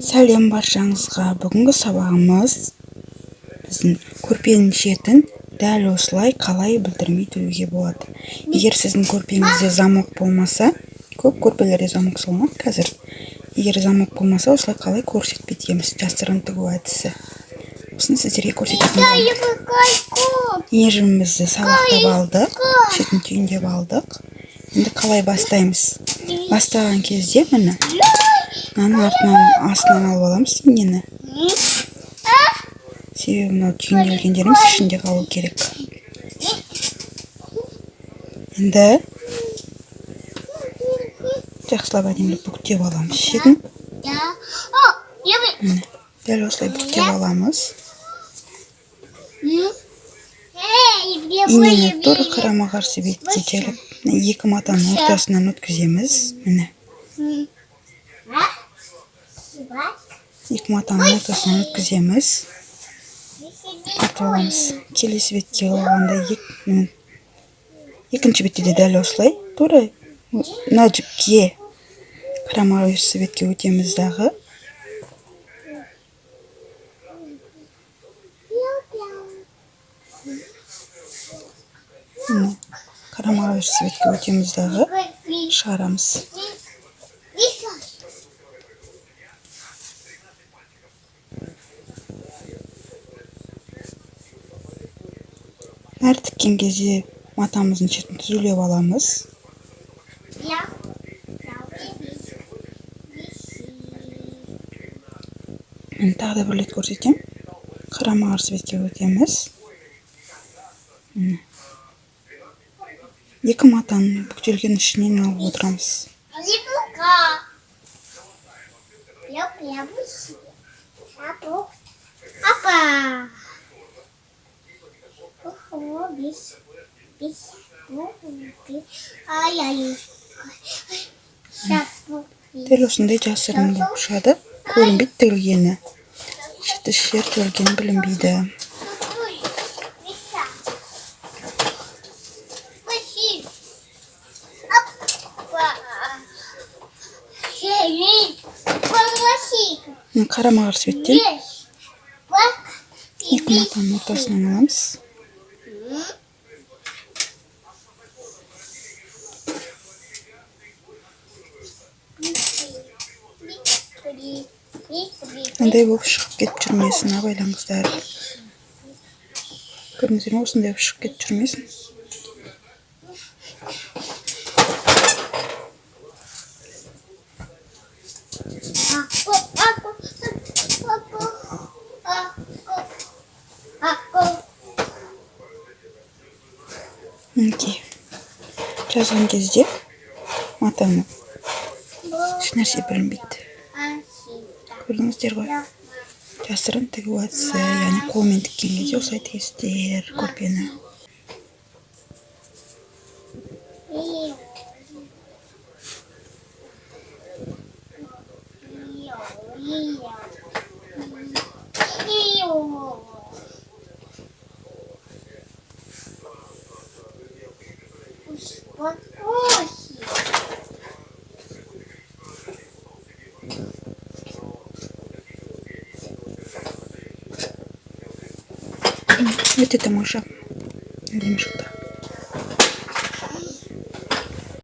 Сәлем баршаңызға. Бүгінгі сабағымыз біздің көрпенің шетін дәл осылай қалай білдірмей төлеуге болады. Егер сіздің көрпеңізде замок болмаса, көп көрпелерде замок салынады қазір. Егер замок болмаса, осылай қалай көрсетпейді еміз, жасырын тігу әдісі. Осыны сіздерге көрсететін боламын. Ежімізді сабақтап алдық, шетін түйіндеп алдық. Енді қалай бастаймыз? Бастаған кезде міне мынаның астынан алып аламыз инені. Себебі мынау түйінделгендеріміз ішінде қалу керек. Енді жақсылап әдемілеп бүктеп аламыз шетін. Дәл осылай бүктеп аламыз. Инені тура қарама-қарсы бетке келіп, екі матаның ортасынан өткіземіз. Міне. Екі матаның ортасынан өткіземіз. Атып аламыз. Келесі бетке қалғанда екінші бетте де дәл осылай. Тура мына жіпке қарама-қарсы бетке өтеміз дағы. Қарама-қарсы бетке өтеміз дағы. Шығарамыз. Әр тіккен кезде матамыздың шетін түзулеп аламыз. Мен тағы да бір рет көрсетем. Қарама-қарсы бетке өтеміз. Екі матаның бүктелген ішінен алып отырамыз. Дәл осындай жасырын болып шығады. Көрінбейді тігілгені. Шеті шертілген білінбейді. Қарама-қарсы беттен екі матаның ортасынан аламыз. Ондай болып шығып кетіп жүрмесін, абайлаңыздар. Көрдіңіздер ме, осындай болып шығып кетіп жүрмесін. Жазған кезде матаны ешнәрсе білінбейді. Көрдіңіздер ғой? Жасырын тігу әдісі, яғни қолмен тіккен кезде осылай тігесіздер көрпені. Өте тамаша. Әдемі шықты.